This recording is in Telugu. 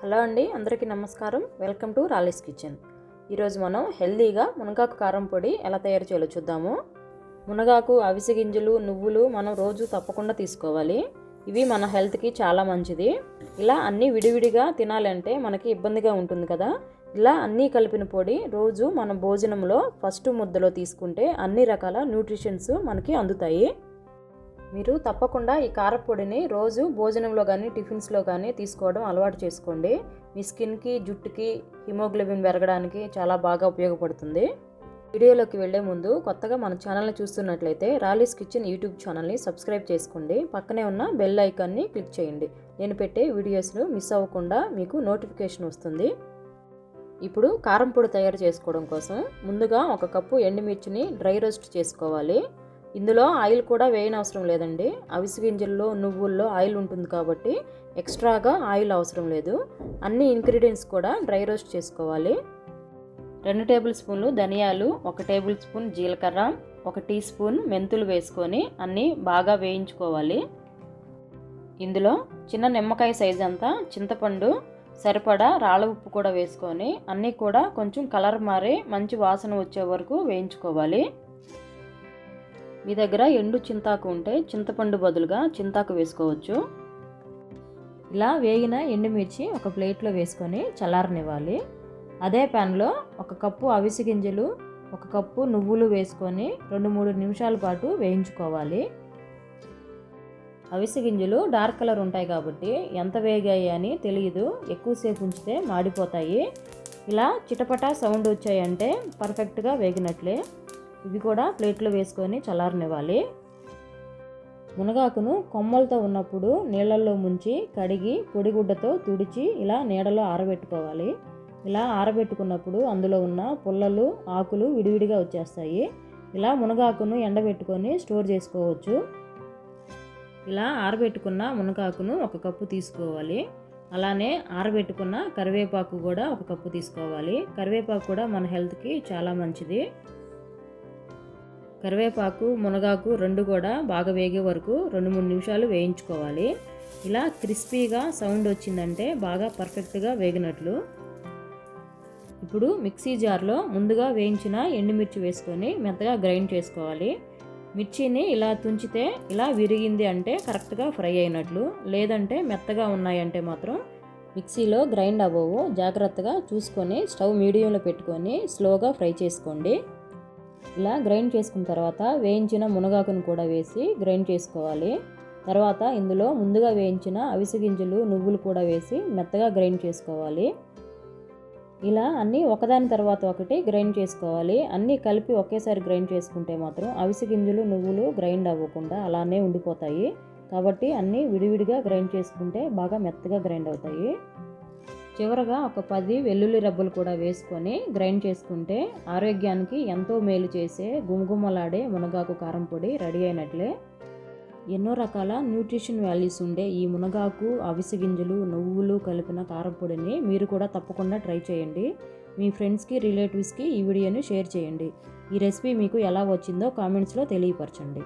హలో అండి, అందరికీ నమస్కారం. వెల్కమ్ టు రాలీస్ కిచెన్. ఈరోజు మనం హెల్దీగా మునగాకు కారం పొడి ఎలా తయారు చేయాలో చూద్దాము. మునగాకు, అవిసె గింజలు, నువ్వులు మనం రోజు తప్పకుండా తీసుకోవాలి. ఇవి మన హెల్త్కి చాలా మంచిది. ఇలా అన్నీ విడివిడిగా తినాలంటే మనకి ఇబ్బందిగా ఉంటుంది కదా. ఇలా అన్నీ కలిపిన పొడి రోజు మనం భోజనంలో ఫస్ట్ ముద్దలో తీసుకుంటే అన్ని రకాల న్యూట్రిషన్స్ మనకి అందుతాయి. మీరు తప్పకుండా ఈ కారపొడిని రోజు భోజనంలో కానీ టిఫిన్స్లో కానీ తీసుకోవడం అలవాటు చేసుకోండి. మీ స్కిన్కి, జుట్టుకి, హిమోగ్లోబిన్ పెరగడానికి చాలా బాగా ఉపయోగపడుతుంది. వీడియోలోకి వెళ్లే ముందు కొత్తగా మన ఛానల్ని చూస్తున్నట్లయితే రాలీస్ కిచెన్ యూట్యూబ్ ఛానల్ని సబ్స్క్రైబ్ చేసుకోండి. పక్కనే ఉన్న బెల్ ఐకాన్ని క్లిక్ చేయండి. నేను పెట్టే వీడియోస్ను మిస్ అవ్వకుండా మీకు నోటిఫికేషన్ వస్తుంది. ఇప్పుడు కారం పొడి తయారు చేసుకోవడం కోసం ముందుగా 1 కప్పు ఎండుమిర్చిని డ్రై రోస్ట్ చేసుకోవాలి. ఇందులో ఆయిల్ కూడా వేయనవసరం లేదండి. అవిసె గింజల్లో, నువ్వుల్లో ఆయిల్ ఉంటుంది కాబట్టి ఎక్స్ట్రాగా ఆయిల్ అవసరం లేదు. అన్ని ఇంగ్రీడియంట్స్ కూడా డ్రై రోస్ట్ చేసుకోవాలి. 2 టేబుల్ స్పూన్లు ధనియాలు, 1 టేబుల్ స్పూన్ జీలకర్ర, 1 టీ స్పూన్ మెంతులు వేసుకొని అన్నీ బాగా వేయించుకోవాలి. ఇందులో చిన్న నిమ్మకాయ సైజ్ అంతా చింతపండు, సరిపడా రాళ్ళ ఉప్పు కూడా వేసుకొని అన్నీ కూడా కొంచెం కలర్ మారి మంచి వాసన వచ్చే వరకు వేయించుకోవాలి. మీ దగ్గర ఎండు చింతాకు ఉంటే చింతపండు బదులుగా చింతాకు వేసుకోవచ్చు. ఇలా వేగిన ఎండుమిర్చి ఒక ప్లేట్లో వేసుకొని చల్లారనివ్వాలి. అదే ప్యాన్లో 1 కప్పు అవిసె గింజలు, 1 కప్పు నువ్వులు వేసుకొని 2-3 నిమిషాల పాటు వేయించుకోవాలి. అవిసె గింజలు డార్క్ కలర్ ఉంటాయి కాబట్టి ఎంత వేగాయి అని తెలియదు. ఎక్కువసేపు ఉంచితే మాడిపోతాయి. ఇలా చిటపటా సౌండ్ వచ్చాయంటే పర్ఫెక్ట్గా వేగినట్లే. ఇవి కూడా ప్లేట్లో వేసుకొని చల్లారనివ్వాలి. మునగాకును కొమ్మలతో ఉన్నప్పుడు నీళ్ళల్లో ముంచి కడిగి పొడిగుడ్డతో తుడిచి ఇలా నీడలో ఆరబెట్టుకోవాలి. ఇలా ఆరబెట్టుకున్నప్పుడు అందులో ఉన్న పుల్లలు, ఆకులు విడివిడిగా వచ్చేస్తాయి. ఇలా మునగాకును ఎండబెట్టుకొని స్టోర్ చేసుకోవచ్చు. ఇలా ఆరబెట్టుకున్న మునగాకును 1 కప్పు తీసుకోవాలి. అలానే ఆరబెట్టుకున్న కరివేపాకు కూడా 1 కప్పు తీసుకోవాలి. కరివేపాకు కూడా మన హెల్త్కి చాలా మంచిది. కరివేపాకు, మునగాకు 2 కూడా బాగా వేగే వరకు 2-3 నిమిషాలు వేయించుకోవాలి. ఇలా క్రిస్పీగా సౌండ్ వచ్చిందంటే బాగా పర్ఫెక్ట్గా వేగినట్లు. ఇప్పుడు మిక్సీ జార్లో ముందుగా వేయించిన ఎండుమిర్చి వేసుకొని మెత్తగా గ్రైండ్ చేసుకోవాలి. మిర్చిని ఇలా తుంచితే ఇలా విరిగింది అంటే కరెక్ట్గా ఫ్రై అయినట్లు. లేదంటే మెత్తగా ఉన్నాయంటే మాత్రం మిక్సీలో గ్రైండ్ అవ్వవు. జాగ్రత్తగా చూసుకొని స్టవ్ మీడియంలో పెట్టుకొని స్లోగా ఫ్రై చేసుకోండి. ఇలా గ్రైండ్ చేసుకున్న తర్వాత వేయించిన మునగాకును కూడా వేసి గ్రైండ్ చేసుకోవాలి. తర్వాత ఇందులో ముందుగా వేయించిన అవిసె గింజలు, నువ్వులు కూడా వేసి మెత్తగా గ్రైండ్ చేసుకోవాలి. ఇలా అన్నీ ఒకదాని తర్వాత ఒకటి గ్రైండ్ చేసుకోవాలి. అన్నీ కలిపి ఒకేసారి గ్రైండ్ చేసుకుంటే మాత్రం అవిసె గింజలు, నువ్వులు గ్రైండ్ అవ్వకుండా అలానే ఉండిపోతాయి. కాబట్టి అన్నీ విడివిడిగా గ్రైండ్ చేసుకుంటే బాగా మెత్తగా గ్రైండ్ అవుతాయి. చివరగా ఒక 10 వెల్లుల్లి రబ్బలు కూడా వేసుకొని గ్రైండ్ చేసుకుంటే ఆరోగ్యానికి ఎంతో మేలు చేసే గుమగుమలాడే మునగాకు కారం పొడి రెడీ అయినట్లే. ఎన్నో రకాల న్యూట్రిషన్ వాల్యూస్ ఉండే ఈ మునగాకు, అవిసె గింజలు, నువ్వులు కలిపిన కారం పొడిని మీరు కూడా తప్పకుండా ట్రై చేయండి. మీ ఫ్రెండ్స్కి, రిలేటివ్స్కి ఈ వీడియోని షేర్ చేయండి. ఈ రెసిపీ మీకు ఎలా వచ్చిందో కామెంట్స్లో తెలియపరచండి.